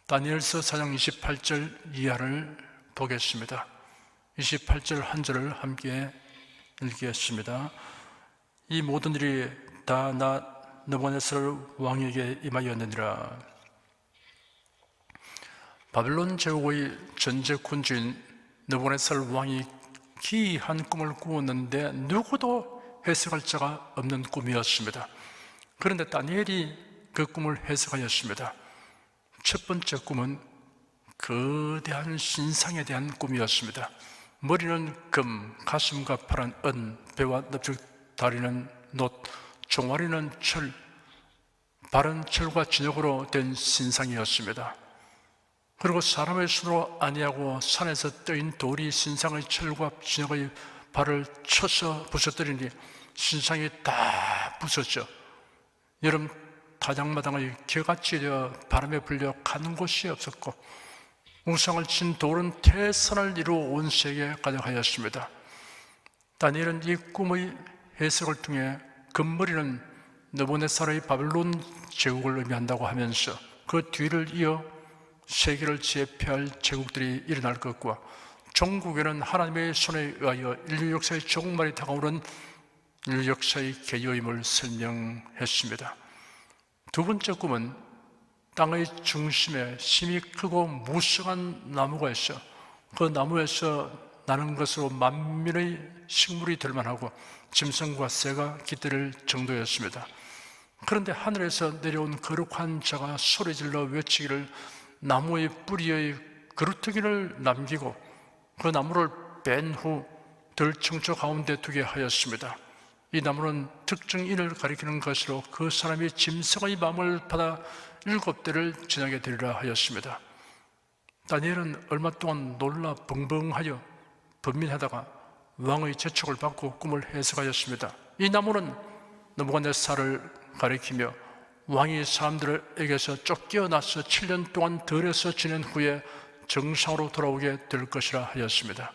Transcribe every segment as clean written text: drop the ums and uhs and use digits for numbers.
다니엘서 4장 28절 이하를 보겠습니다. 28절 한 절을 함께 읽겠습니다. 이 모든 일이 다 느부갓네살 왕에게 임하였느니라. 바벨론 제국의 전제 군주인 느부갓네살 왕이 기이한 꿈을 꾸었는데 누구도 해석할 자가 없는 꿈이었습니다. 그런데 다니엘이 그 꿈을 해석하였습니다. 첫 번째 꿈은 거대한 신상에 대한 꿈이었습니다. 머리는 금, 가슴과 파란 은, 배와 넙죽, 다리는 놋, 종아리는 철, 발은 철과 진흙으로 된 신상이었습니다. 그리고 사람의 손으로 아니하고 산에서 떠인 돌이 신상의 철과 진흙의 발을 쳐서 부서뜨리니 신상이 다 부서져 여름 타작마당의 겨같이 되어 바람에 불려 가는 곳이 없었고 우상을 친 돌은 태산을 이루어 온 세계에 가득하였습니다. 다니엘은 이 꿈의 해석을 통해 금머리는 느부갓네살의 바벨론 제국을 의미한다고 하면서 그 뒤를 이어 세계를 제패할 제국들이 일어날 것과 종국에는 하나님의 손에 의하여 인류 역사의 종말이 다가오는 인류 역사의 개요임을 설명했습니다. 두 번째 꿈은 땅의 중심에 심히 크고 무성한 나무가 있어 그 나무에서 나는 것으로 만민의 식물이 될 만하고 짐승과 새가 깃들 정도였습니다. 그런데 하늘에서 내려온 거룩한 자가 소리질러 외치기를 나무의 뿌리의 그루터기를 남기고 그 나무를 뺀 후 들청초 가운데 두게 하였습니다. 이 나무는 특정인을 가리키는 것으로 그 사람이 짐승의 마음을 받아 7대를 지나게 되리라 하였습니다. 다니엘은 얼마 동안 놀라 벙벙하여 번민하다가 왕의 재촉을 받고 꿈을 해석하였습니다. 이 나무는 느부갓네살을 가리키며 왕이 사람들에게서 쫓겨나서 7년 동안 들에서 지낸 후에 정상으로 돌아오게 될 것이라 하였습니다.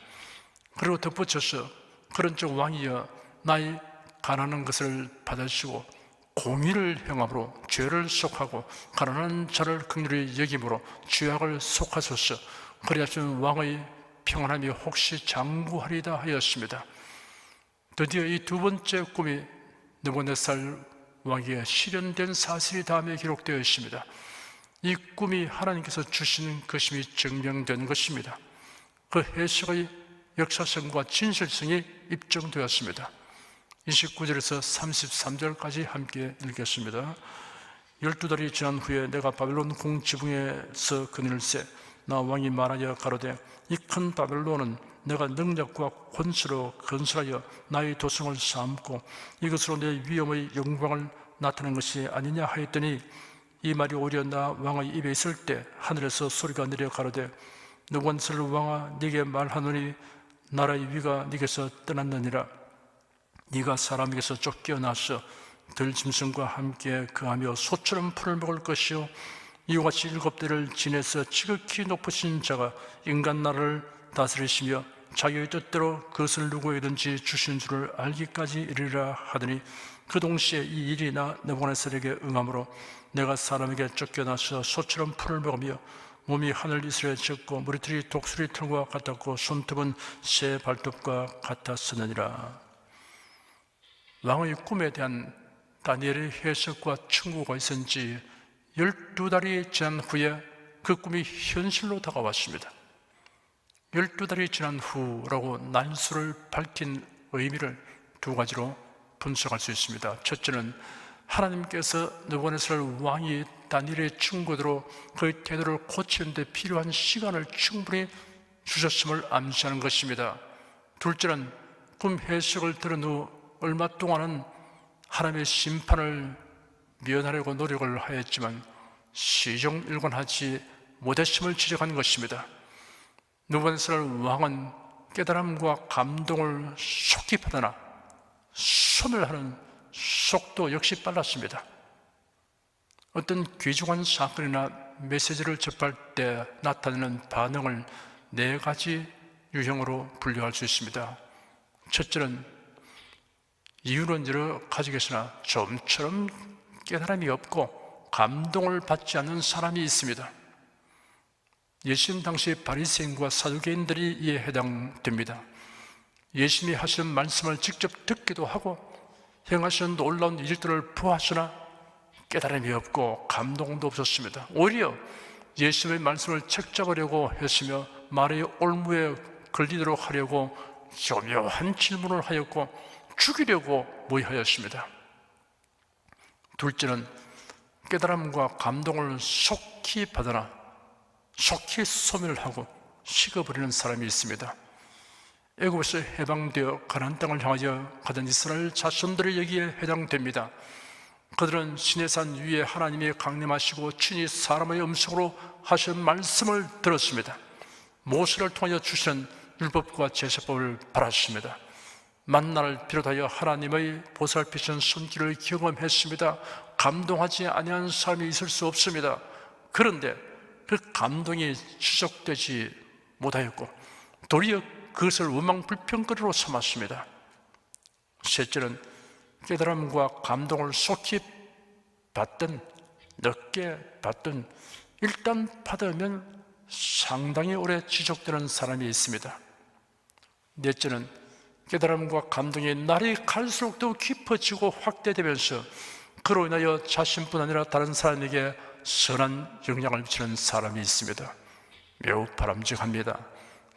그리고 덧붙여서 그런즉 왕이여 나의 가난한 것을 받으시고 공의를 행함으로 죄를 속하고 가난한 자를 긍휼히 여김으로 죄악을 속하소서. 그리하시면 왕의 평안함이 혹시 장구하리다 하였습니다. 드디어 이 두 번째 꿈이 느부갓네살 왕에게 실현된 사실이 다음에 기록되어 있습니다. 이 꿈이 하나님께서 주신 것임이 증명된 것입니다. 그 해석의 역사성과 진실성이 입증되었습니다. 29절에서 33절까지 함께 읽겠습니다. 12달이 지난 후에 내가 바벨론 궁 지붕에서 그늘새 나 왕이 말하여 가로되 이 큰 바벨론은 내가 능력과 권세로 건설하여 나의 도성을 삼고 이것으로 내 위엄의 영광을 나타낸 것이 아니냐 하였더니 이 말이 오히려 나 왕의 입에 있을 때 하늘에서 소리가 내려 가로되 느부갓네살 왕아 네게 말하노니 나라의 위가 네게서 떠났느니라. 네가 사람에게서 쫓겨나서 들짐승과 함께 거하며 소처럼 풀을 먹을 것이요 이와 같이 7대를 지내서 지극히 높으신 자가 인간 나라를 다스리시며 자기의 뜻대로 그것을 누구에든지 주신 줄을 알기까지 이르리라 하더니 그 동시에 이 일이 나 느부갓네살에게 응함으로 내가 사람에게 쫓겨나서 소처럼 풀을 먹으며 몸이 하늘 이슬에 젖고 머리털이 독수리 털과 같았고 손톱은 새 발톱과 같았으느니라. 왕의 꿈에 대한 다니엘의 해석과 충고가 있은 지 12달이 지난 후에 그 꿈이 현실로 다가왔습니다. 12달이 지난 후라고 난수를 밝힌 의미를 두 가지로 분석할 수 있습니다. 첫째는 하나님께서 느부갓네살 왕이 다니엘의 충고대로 그의 태도를 고치는 데 필요한 시간을 충분히 주셨음을 암시하는 것입니다. 둘째는 꿈 해석을 들은 후 얼마 동안은 하나님의 심판을 면하려고 노력을 하였지만 시종일관하지 못했음을 지적한 것입니다. 느부갓네살 왕은 깨달음과 감동을 속히 받으나 소멸하는 속도 역시 빨랐습니다. 어떤 귀중한 사건이나 메시지를 접할 때 나타내는 반응을 4가지 유형으로 분류할 수 있습니다. 첫째는 이유는 여러 가지겠으나 좀처럼 깨달음이 없고 감동을 받지 않는 사람이 있습니다. 예수님 당시 바리새인과 사두개인들이 이에 해당됩니다. 예수님이 하시는 말씀을 직접 듣기도 하고 행하시는 놀라운 일들을 보았으나 깨달음이 없고 감동도 없었습니다. 오히려 예수님의 말씀을 책잡으려고 했으며 말의 올무에 걸리도록 하려고 교묘한 질문을 하였고 죽이려고 모의하였습니다. 둘째는 깨달음과 감동을 속히 받으나 속히 소멸하고 식어버리는 사람이 있습니다. 애굽에서 해방되어 가나안 땅을 향하여 가던 이스라엘 자손들이 여기에 해당됩니다. 그들은 시내산 위에 하나님이 강림하시고 친히 사람의 음성으로 하신 말씀을 들었습니다. 모세를 통하여 주시는 율법과 제사법을 받았습니다. 만나를 비롯하여 하나님의 보살피신 손길을 경험했습니다. 감동하지 아니한 사람이 있을 수 없습니다. 그런데 그 감동이 지속되지 못하였고 도리어 그것을 원망불평거리로 삼았습니다. 셋째는 깨달음과 감동을 속히 받든 늦게 받든 일단 받으면 상당히 오래 지속되는 사람이 있습니다. 넷째는 깨달음과 감동이 날이 갈수록 더 깊어지고 확대되면서 그로 인하여 자신뿐 아니라 다른 사람에게 선한 영향을 미치는 사람이 있습니다. 매우 바람직합니다.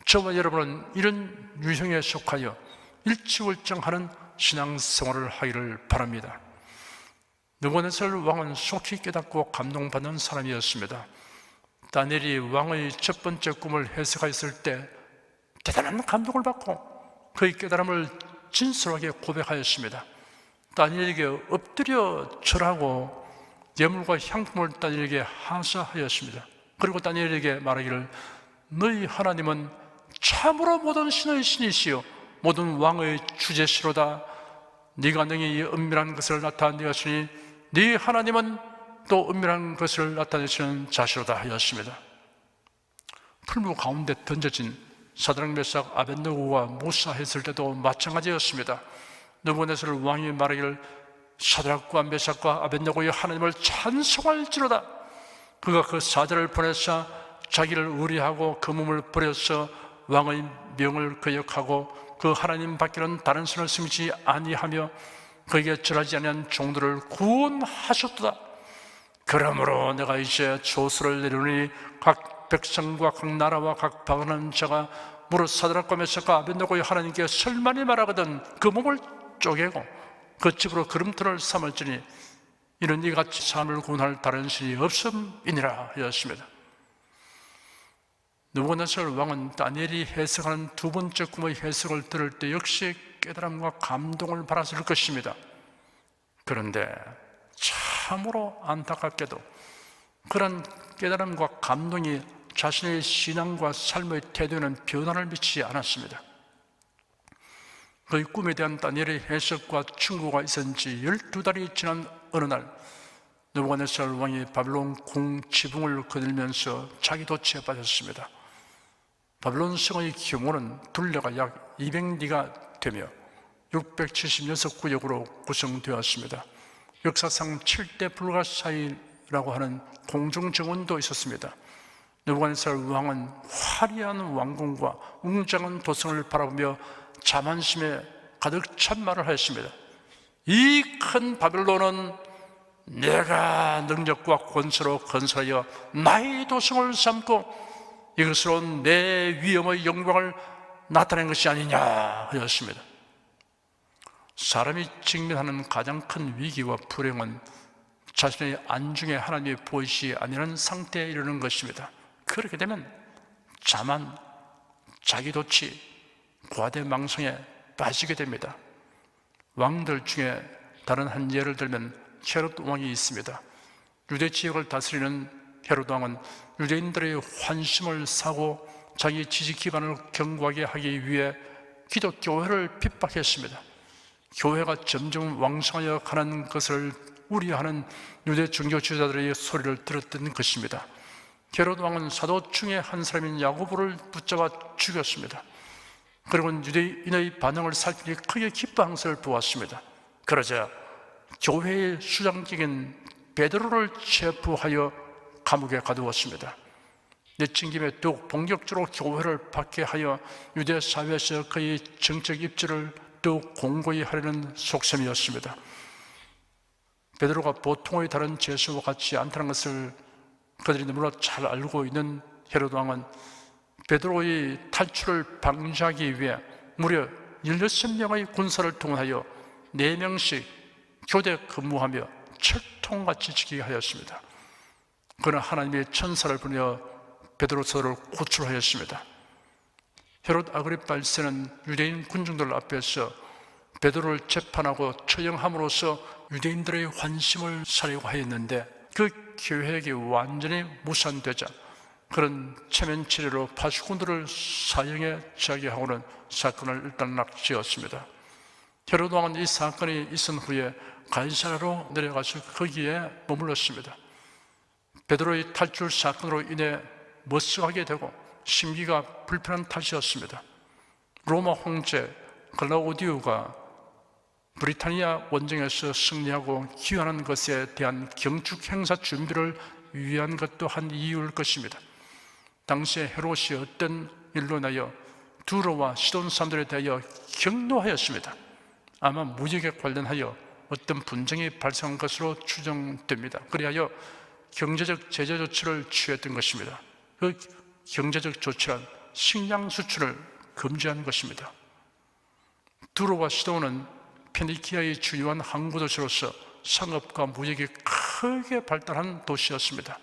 저와 여러분은 이런 유형에 속하여 일치월장하는 신앙생활을 하기를 바랍니다. 느부갓네살 왕은 속히 깨닫고 감동받는 사람이었습니다. 다니엘이 왕의 첫 번째 꿈을 해석했을 때 대단한 감동을 받고 그의 깨달음을 진솔하게 고백하였습니다. 다니엘에게 엎드려 절하고 예물과 향품을 다니엘에게 하사하였습니다. 그리고 다니엘에게 말하기를 너희 하나님은 참으로 모든 신의 신이시요 모든 왕의 주제시로다. 네가 능히 은밀한 것을 나타내었으니 네 하나님은 또 은밀한 것을 나타내시는 자시로다 하였습니다. 풀무 가운데 던져진 사드락 메삭 아벳느고가 모사했을 때도 마찬가지였습니다. 느부갓네살 왕이 말하기를 사드락과 메삭과 아벳느고의 하나님을 찬송할지로다. 그가 그 사자를 보내사 자기를 의뢰하고 그 몸을 버려서 왕의 명을 거역하고 그 하나님 밖에는 다른 신을 섬기지 아니하며 그에게 절하지 아니한 종들을 구원하셨도다. 그러므로 내가 이제 조서를 내리니 각 백성과 각 나라와 각 방언하는 자가 무릇 사드락과 메삭과 아벳느고의 하나님께 설만히 말하거든 그 몸을 쪼개고 그 집으로 걸음돌을 삼을지니 이는 이같이 삶을 구원할 다른 신이 없음이니라 하였습니다. 느부갓네살 왕은 다니엘이 해석하는 두 번째 꿈의 해석을 들을 때 역시 깨달음과 감동을 받았을 것입니다. 그런데 참으로 안타깝게도 그런 깨달음과 감동이 자신의 신앙과 삶의 태도에는 변화를 미치지 않았습니다. 그의 꿈에 대한 다니엘의 해석과 충고가 있은 지 12달이 지난 어느 날 느부갓네살 왕이 바벨론 궁 지붕을 거닐면서 자기 도취에 빠졌습니다. 바벨론 성의 규모는 둘레가 약 200리가 되며 676구역으로 구성되었습니다. 역사상 7대 불가사의라고 하는 공중정원도 있었습니다. 느부갓네살 왕은 화려한 왕궁과 웅장한 도성을 바라보며 자만심에 가득 찬 말을 하였습니다. 이 큰 바벨론은 내가 능력과 권세로 건설하여 나의 도성을 삼고 이것으로 내 위엄의 영광을 나타낸 것이 아니냐 하였습니다. 사람이 직면하는 가장 큰 위기와 불행은 자신의 안중에 하나님이 보이지 아니하는 상태에 이르는 것입니다. 그렇게 되면 자만, 자기도취, 과대망상에 빠지게 됩니다. 왕들 중에 다른 한 예를 들면 헤롯 왕이 있습니다. 유대 지역을 다스리는 헤롯 왕은 유대인들의 환심을 사고 자기 지지 기반을 견고하게 하기 위해 기독교회를 핍박했습니다. 교회가 점점 왕성하여 가는 것을 우려하는 유대 종교 지도자들의 소리를 들었던 것입니다. 헤롯 왕은 사도 중에 한 사람인 야고보를 붙잡아 죽였습니다. 그리고 유대인의 반응을 살피니 크게 기뻐한 것을 보았습니다. 그러자 교회의 수장직인 베드로를 체포하여 감옥에 가두었습니다. 내친 김에 더욱 본격적으로 교회를 받게 하여 유대 사회에서 그의 정책 입지를 더욱 공고히 하려는 속셈이었습니다. 베드로가 보통의 다른 죄수와 같지 않다는 것을 그들이 너무나 잘 알고 있는 헤로드 왕은 베드로의 탈출을 방지하기 위해 무려 16명의 군사를 통하여 4명씩 교대 근무하며 철통같이 지키게 하였습니다. 그는 하나님의 천사를 보내어 베드로서를 구출하였습니다. 헤롯 아그리파 1세는 유대인 군중들 앞에서 베드로를 재판하고 처형함으로써 유대인들의 환심을 사려고 하였는데 그 계획이 완전히 무산되자 그런 체면 치레로 파수꾼들을 사형에 처하게 하고는 사건을 일단 낙지었습니다. 헤롯 왕은 이 사건이 있은 후에 가이사랴로 내려가서 거기에 머물렀습니다. 베드로의 탈출 사건으로 인해 머쓱하게 되고 심기가 불편한 탓이었습니다. 로마 황제 글라우디우가 브리타니아 원정에서 승리하고 귀환한 것에 대한 경축 행사 준비를 위한 것도 한 이유일 것입니다. 당시에 헤롯이 어떤 일로 인하여 두로와 시돈 사람들에 대하여 경노하였습니다. 아마 무역에 관련하여 어떤 분쟁이 발생한 것으로 추정됩니다. 그리하여 경제적 제재 조치를 취했던 것입니다. 그 경제적 조치란 식량 수출을 금지한 것입니다. 두로와 시돈은 페니키아의 주요한 항구 도시로서 상업과 무역이 크게 발달한 도시였습니다.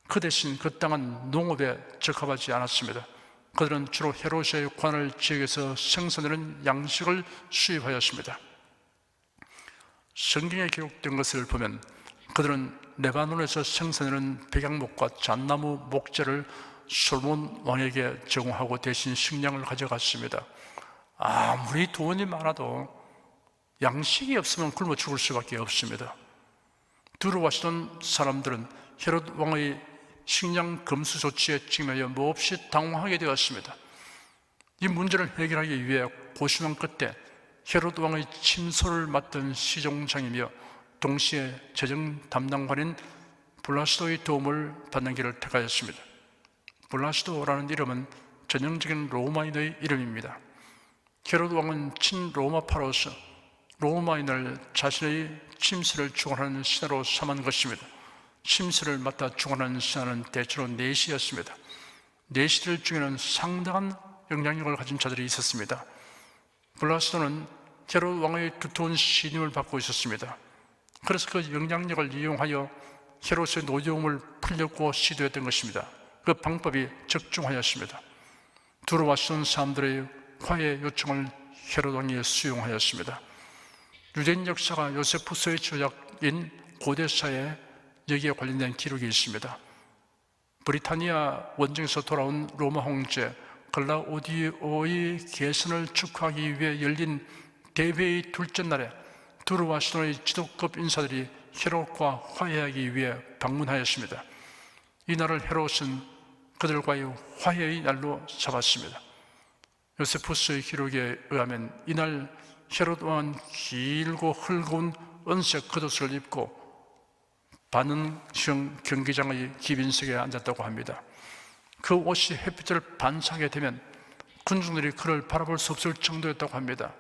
그 대신 그 땅은 농업에 적합하지 않았습니다. 그들은 주로 헤롯의 관할 지역에서 생산되는 양식을 수입하였습니다. 성경에 기록된 것을 보면 그들은 레바논에서 생산되는 백양목과 잣나무 목재를 솔몬 왕에게 제공하고 대신 식량을 가져갔습니다. 아무리 돈이 많아도 양식이 없으면 굶어 죽을 수밖에 없습니다. 두로와 시돈 사람들은 헤롯 왕의 식량 금수 조치에 직면하여 몹시 당황하게 되었습니다. 이 문제를 해결하기 위해 고심한 끝에 헤롯 왕의 침소를 맡은 시종장이며 동시에 재정 담당관인 블라스도의 도움을 받는 길을 택하였습니다. 블라스도라는 이름은 전형적인 로마인의 이름입니다. 헤롯 왕은 친로마파로서 로마인을 자신의 침수를 주관하는 신하로 삼은 것입니다. 침수를 맡아 주관하는 신하는 대체로 내시였습니다. 내시들 중에는 상당한 영향력을 가진 자들이 있었습니다. 블라스도는 헤롯 왕의 두터운 신임을 받고 있었습니다. 그래서 그 영향력을 이용하여 헤롯의 노여움을 풀려고 시도했던 것입니다. 그 방법이 적중하였습니다. 두로와 시돈 사람들의 화해 요청을 헤롯 왕이 수용하였습니다. 유대인 역사가 요세푸스의 조약인 고대사에 여기에 관련된 기록이 있습니다. 브리타니아 원정에서 돌아온 로마 황제 글라우디오의 계선을 축하하기 위해 열린 대회의 둘째 날에 두로와 시돈의 지도급 인사들이 헤롯과 화해하기 위해 방문하였습니다. 이 날을 헤롯은 그들과의 화해의 날로 잡았습니다. 요세푸스의 기록에 의하면 이날 헤롯 왕은 길고 헐거운 은색 겉옷을 입고 반응형 경기장의 기빈석에 앉았다고 합니다. 그 옷이 햇빛을 반사하게 되면 군중들이 그를 바라볼 수 없을 정도였다고 합니다.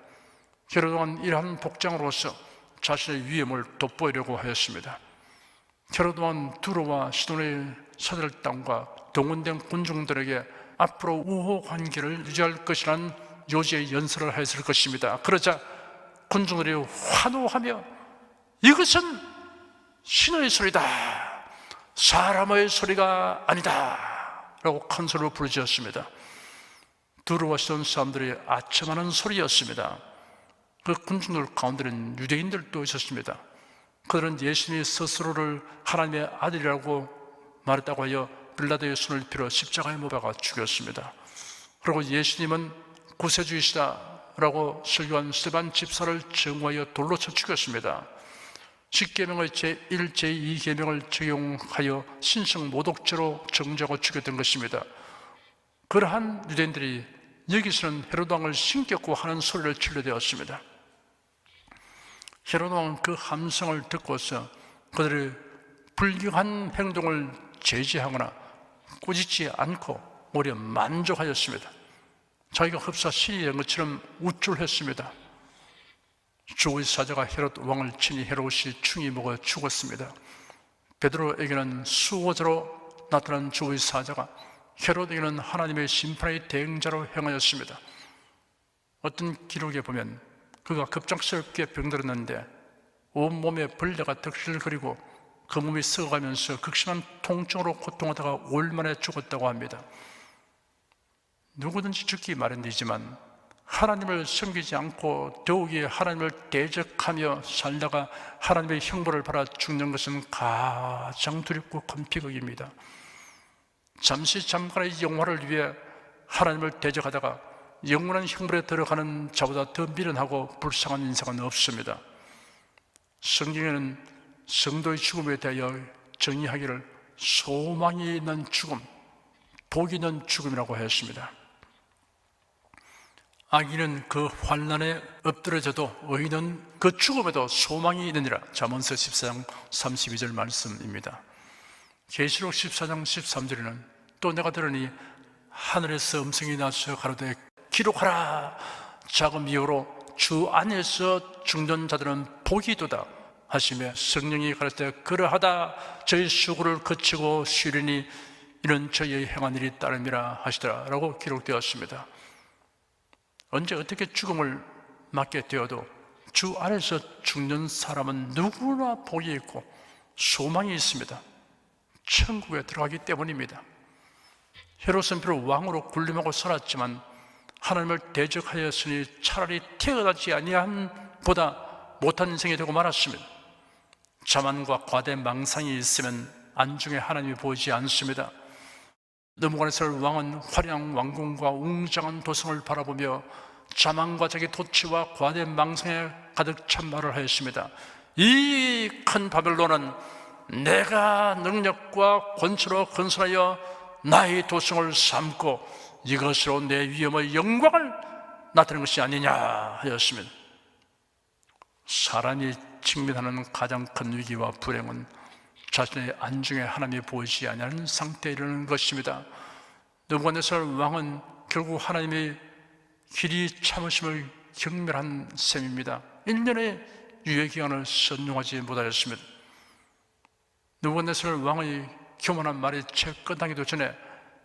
헤롯 왕은 이러한 복장으로서 자신의 위엄을 돋보이려고 하였습니다. 헤롯 왕은 두로와 시돈의 사들 땅과 동원된 군중들에게 앞으로 우호 관계를 유지할 것이라는 요지의 연설을 하였을 것입니다. 그러자 군중들이 환호하며 이것은 신의 소리다, 사람의 소리가 아니다 라고 큰 소리로 부르짖었습니다. 두로와 시돈 사람들이 아첨하는 소리였습니다. 그 군중들 가운데는 유대인들도 있었습니다. 그들은 예수님이 스스로를 하나님의 아들이라고 말했다고 하여 빌라도의 손을 빌어 십자가에 못 박아 죽였습니다. 그리고 예수님은 구세주이시다라고 설교한 스데반 집사를 정오하여 돌로 쳐 죽였습니다. 10계명의 제1, 제2계명을 적용하여 신성모독죄로 정죄하고 죽였던 것입니다. 그러한 유대인들이 여기서는 헤롯 왕을 신격고 하는 소리를 치려 되었습니다. 헤롯 왕은 그 함성을 듣고서 그들의 불경한 행동을 제지하거나 꾸짖지 않고 오히려 만족하였습니다. 자기가 흡사 신이 된 것처럼 우쭐했습니다. 주의 사자가 헤롯 왕을 친히 헤롯이 충이 먹어 죽었습니다. 베드로에게는 수호자로 나타난 주의 사자가 헤롯에게는 하나님의 심판의 대행자로 행하였습니다. 어떤 기록에 보면 그가 급작스럽게 병들었는데 온몸에 벌레가 득실거리고 그 몸이 썩어가면서 극심한 통증으로 고통하다가 5일 만에 죽었다고 합니다. 누구든지 죽기 마련이지만 하나님을 섬기지 않고 더욱이 하나님을 대적하며 살다가 하나님의 형벌을 받아 죽는 것은 가장 두렵고 큰 비극입니다. 잠시 잠깐의 영화를 위해 하나님을 대적하다가 영원한 형벌에 들어가는 자보다 더 미련하고 불쌍한 인생은 없습니다. 성경에는 성도의 죽음에 대하여 정의하기를 소망이 있는 죽음, 복이 있는 죽음이라고 하였습니다. 악인은 그 환난에 엎드려져도 의인은 그 죽음에도 소망이 있느니라. 잠언서 14장 32절 말씀입니다. 계시록 14장 13절에는 또 내가 들으니 하늘에서 음성이 나서 가로되 기록하라. 작은 미호로 주 안에서 죽는 자들은 복이 있도다 하시며 성령이 가르치되 그러하다 저희 수고를 거치고 쉬리니 이는 저희의 행한 일이 따름이라 하시더라 라고 기록되었습니다. 언제 어떻게 죽음을 맞게 되어도 주 안에서 죽는 사람은 누구나 복이 있고 소망이 있습니다. 천국에 들어가기 때문입니다. 헤롯은 비록 왕으로 군림하고 살았지만 하나님을 대적하였으니 차라리 태어나지 아니한 보다 못한 인생이 되고 말았습니다. 자만과 과대 망상이 있으면 안중에 하나님이 보이지 않습니다. 느부갓네살 왕은 화려한 왕궁과 웅장한 도성을 바라보며 자만과 자기 도취와 과대 망상에 가득 찬 말을 하였습니다. 이 큰 바벨론은 내가 능력과 권세로 건설하여 나의 도성을 삼고 이것으로 내 위엄의 영광을 나타낸 것이 아니냐 하였습니다. 사람이 직면하는 가장 큰 위기와 불행은 자신의 안중에 하나님이 보이지 아니하는 상태에 이르는 것입니다. 느부갓네살 왕은 결국 하나님의 길이 참으심을 경멸한 셈입니다. 1년의 유예기간을 선용하지 못하였습니다. 느부갓네살 왕의 교만한 말이 채 끝나기도 전에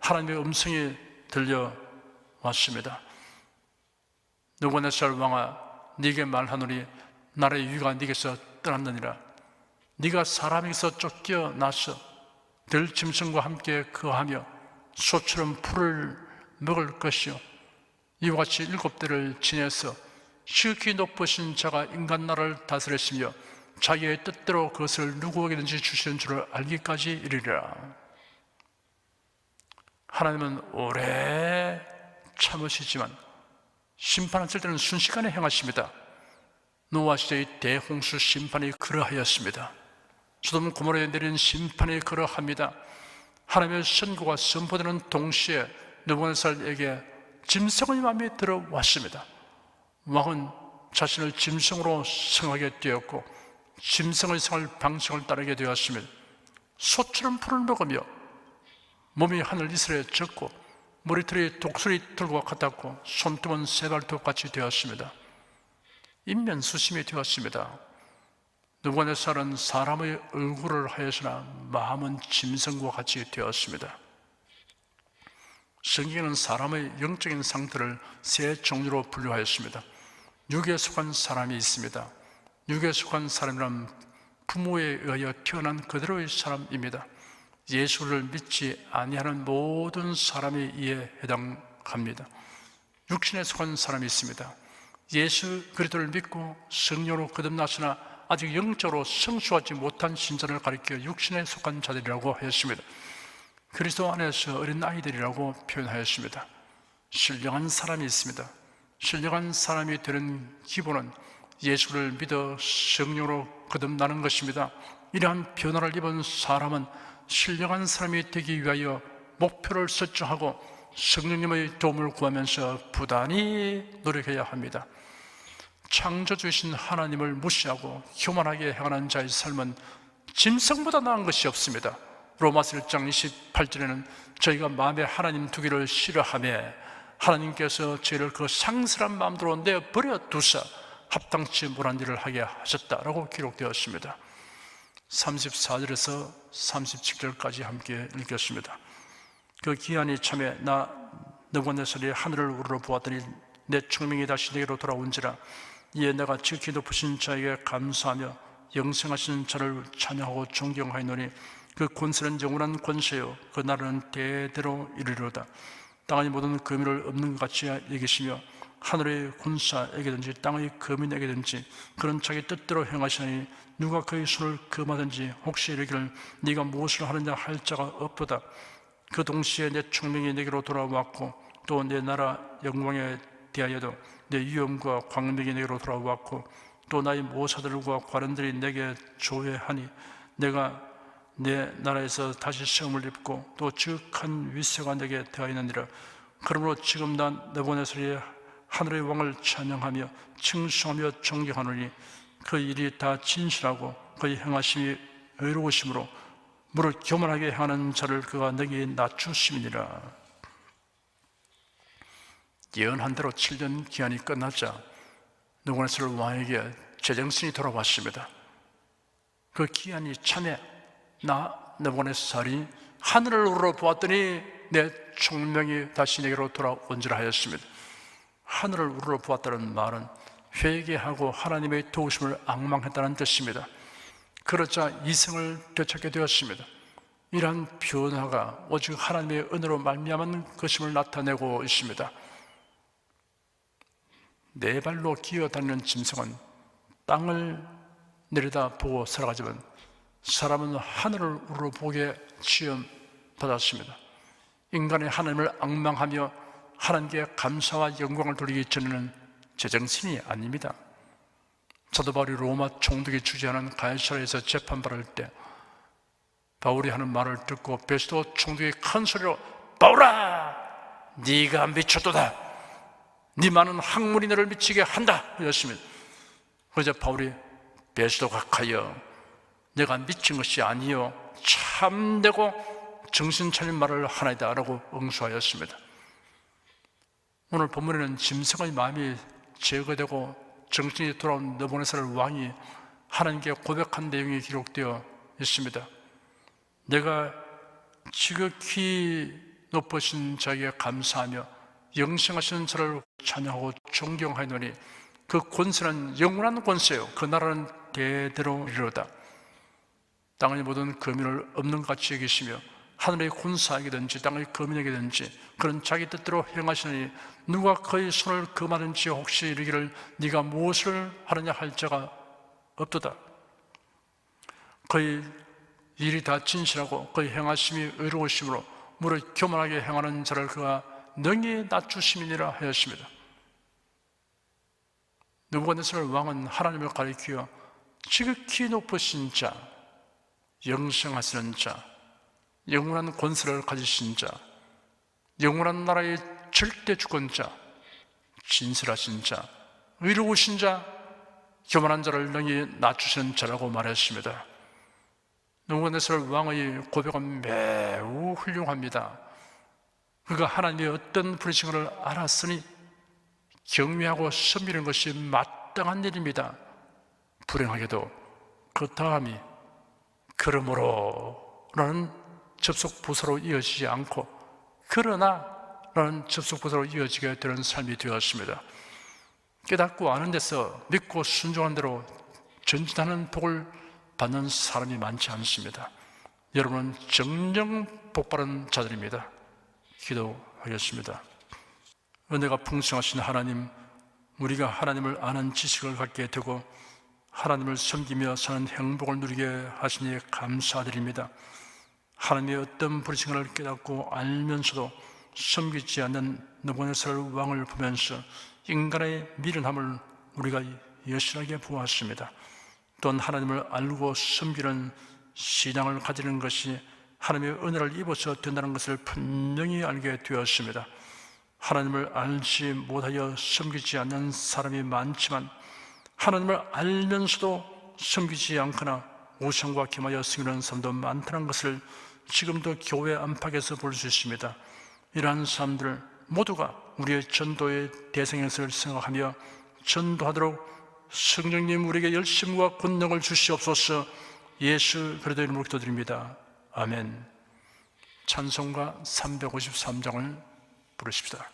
하나님의 음성이 들려왔습니다. 느부갓네살 왕아, 네게 말하노니 나라의 위가 네게서 떠났느니라. 네가 사람에게서 쫓겨나서 들짐승과 함께 거하며 소처럼 풀을 먹을 것이요 이와 같이 7대를 지내서 지극히 높으신 자가 인간 나라를 다스렸으며 자기의 뜻대로 그것을 누구에게든지 주시는 줄을 알기까지 이르리라. 하나님은 오래 참으시지만 심판하실 때는 순식간에 행하십니다. 노아 시대의 대홍수 심판이 그러하였습니다. 소돔 고모라에 내린 심판이 그러합니다. 하나님의 선고가 선포되는 동시에 느부갓네살에게 짐승의 마음이 들어왔습니다. 왕은 자신을 짐승으로 성하게 되었고 짐승의 생활 방식을 따르게 되었습니다. 소처럼 풀을 먹으며 몸이 하늘 이슬에 젖고 머리털이 독수리 털과 같았고 손등은 새발톱같이 되었습니다. 인면수심이 되었습니다. 느부갓네살은 사람의 얼굴을 하였으나 마음은 짐승과 같이 되었습니다. 성경에는 사람의 영적인 상태를 세 종류로 분류하였습니다. 육에 속한 사람이 있습니다. 육에 속한 사람이란 부모에 의하여 태어난 그대로의 사람입니다. 예수를 믿지 아니하는 모든 사람이 이에 해당합니다. 육신에 속한 사람이 있습니다. 예수 그리스도를 믿고 성령으로 거듭났으나 아직 영적으로 성숙하지 못한 신자를 가리켜 육신에 속한 자들이라고 하였습니다. 그리스도 안에서 어린 아이들이라고 표현하였습니다. 신령한 사람이 있습니다. 신령한 사람이 되는 기본은 예수를 믿어 성령으로 거듭나는 것입니다. 이러한 변화를 입은 사람은 신령한 사람이 되기 위하여 목표를 설정하고 성령님의 도움을 구하면서 부단히 노력해야 합니다. 창조주이신 하나님을 무시하고 교만하게 행하는 자의 삶은 짐승보다 나은 것이 없습니다. 로마서 1장 28절에는 저희가 마음에 하나님 두기를 싫어하며 하나님께서 저희를 그 상실한 마음대로 내버려 두사 합당치 못한 일을 하게 하셨다라고 기록되었습니다. 34절에서 37절까지 함께 읽겠습니다. 그 기한이 참에 나 느부갓네살이 하늘을 우러러 보았더니 내 총명이 다시 내게로 돌아온지라. 이에 내가 지극히 높으신 자에게 감사하며 영생하신 자를 찬양하고 존경하였노니 그 권세는 영원한 권세요 그 나라는 대대로 이르리로다. 땅의 모든 거민을 없는 것 같이 여기시며 하늘의 군사에게든지 땅의 거민에게든지 그런 자기 뜻대로 행하시니 누가 그의 손을 금하든지 혹시 이르기를 네가 무엇을 하느냐 할 자가 없도다. 그 동시에 내 총명이 내게로 돌아왔고 또 내 나라 영광에 대하여도 내 위엄과 광명이 내게로 돌아왔고 또 나의 모사들과 관원들이 내게 조회하니 내가 내 나라에서 다시 시험을 입고 또 지극한 위세가 내게 대하였느니라. 그러므로 지금 난 느부갓네살이 하늘의 왕을 찬양하며 칭송하며 존경하노니 그 일이 다 진실하고 그의 행하심이 의로우심으로 무릇 교만하게 행하는 자를 그가 내게 낮추심이니라. 예언한 대로 7년 기한이 끝나자 느부갓네살 왕에게 제정신이 돌아왔습니다. 그 기한이 참에 나 느부갓네살이 하늘을 우러러보았더니 내 총명이 다시 내게로 돌아온지라 하였습니다. 하늘을 우러러보았다는 말은 회개하고 하나님의 도우심을 앙망했다는 뜻입니다. 그러자 이성을 되찾게 되었습니다. 이러한 변화가 오직 하나님의 은혜로 말미암은 것임을 나타내고 있습니다. 네 발로 기어다니는 짐승은 땅을 내려다보고 살아가지만 사람은 하늘을 우러러보게 지음받았습니다. 인간이 하나님을 앙망하며 하나님께 감사와 영광을 돌리기 전에는 제정신이 아닙니다. 사도 바울이 로마 총독이 주재하는 가이사랴에서 재판받을 때 바울이 하는 말을 듣고 베스도 총독이 큰 소리로 바울아 네가 미쳤도다. 네 많은 학문이 너를 미치게 한다 이랬습니다. 그러자 바울이 베스도 각하여 내가 미친 것이 아니요 참되고 정신 차린 말을 하나이다 라고 응수하였습니다. 오늘 본문에는 짐승의 마음이 제거되고 정신이 돌아온 느부갓네살 왕이 하나님께 고백한 내용이 기록되어 있습니다. 내가 지극히 높으신 자에게 감사하며 영생하신 자를 찬양하고 존경하노니 그 권세는 영원한 권세요 그 나라는 대대로 이르로다. 땅의 모든 거민을 없는 것 같이 여기시며 하늘의 군사에게든지 땅의 거민에게든지 그런 자기 뜻대로 행하시니 누가 그의 손을 금하든지 혹시 이르기를 네가 무엇을 하느냐 할 자가 없도다. 그의 일이 다 진실하고 그의 행하심이 의로우심으로 무릇 교만하게 행하는 자를 그가 능히 낮추심이니라 하였습니다. 느부갓네살 왕은 하나님을 가리켜 지극히 높으신 자, 영생하시는 자, 영원한 권세를 가지신 자, 영원한 나라의 절대 주권자, 진실하신 자, 의로우신 자, 교만한 자를 능히 낮추시는 자라고 말했습니다. 느부갓네살 왕의 고백은 매우 훌륭합니다. 그가 하나님의 어떤 부르심을 알았으니 경외하고 섬기는 것이 마땅한 일입니다. 불행하게도 그 다음이 그러므로 라는 접속 부사로 이어지지 않고 그러나 라는 접속 부사로 이어지게 되는 삶이 되었습니다. 깨닫고 아는 데서 믿고 순종한 대로 전진하는 복을 받는 사람이 많지 않습니다. 여러분은 정령 복받은 자들입니다. 기도하겠습니다. 은혜가 풍성하신 하나님, 우리가 하나님을 아는 지식을 갖게 되고 하나님을 섬기며 사는 행복을 누리게 하시니 감사드립니다. 하나님의 어떤 부르심을 깨닫고 알면서도 섬기지 않는 느부갓네살 왕을 보면서 인간의 미련함을 우리가 여실하게 보았습니다. 또한 하나님을 알고 섬기는 신앙을 가지는 것이 하나님의 은혜를 입어서 된다는 것을 분명히 알게 되었습니다. 하나님을 알지 못하여 섬기지 않는 사람이 많지만 하나님을 알면서도 섬기지 않거나 우상과 겸하여 섬기는 사람도 많다는 것을 지금도 교회 안팎에서 볼 수 있습니다. 이러한 사람들 모두가 우리의 전도의 대상에서 생각하며 전도하도록 성령님 우리에게 열심과 권능을 주시옵소서. 예수 그리스도의 이름으로 기도드립니다. 아멘. 찬송가 353장을 부르십시다.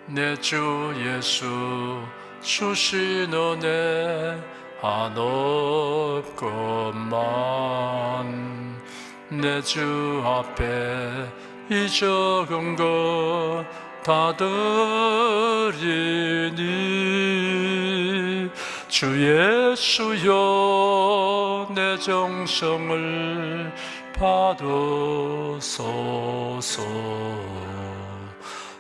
내 주 예수 주신 은혜 한없건만 내 주 앞에 이 적은 것 다 드리니 주 예수여 내 정성을 받으소서.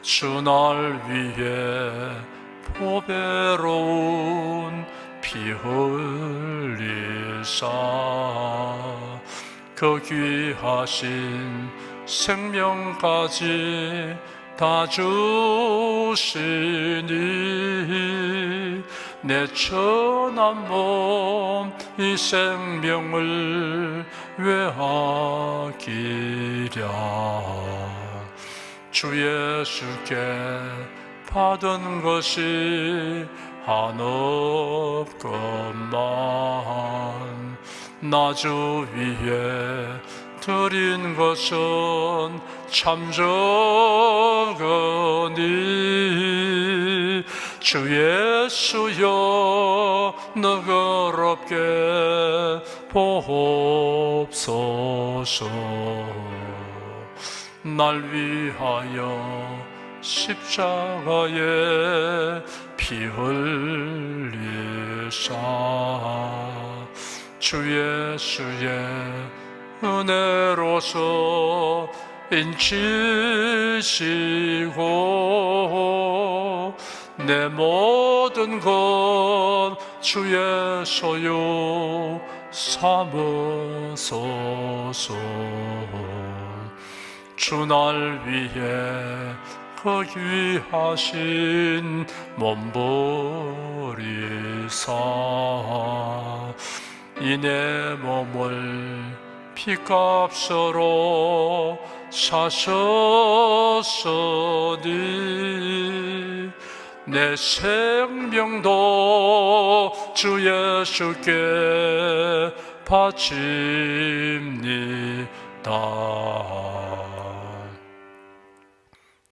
주 날 위해 보배로운 피 흘리사 그 귀하신 생명까지 다 주시니 내 천한 몸 이 생명을 왜하기랴. 주 예수께 받은 것이 한없건만 나 주 위에 드린 것은 참 적으니 주 예수여 너그럽게 보옵소서. 날 위하여 십자가에 피 흘리사 주 예수의 은혜로서 인치시고 내 모든 것 주의 소유 삼으소서. 주 날 위해 그 귀하신 몸 버리사 이 내 몸을 피값으로 사셨으니 내 생명도 주 예수께 바칩니다.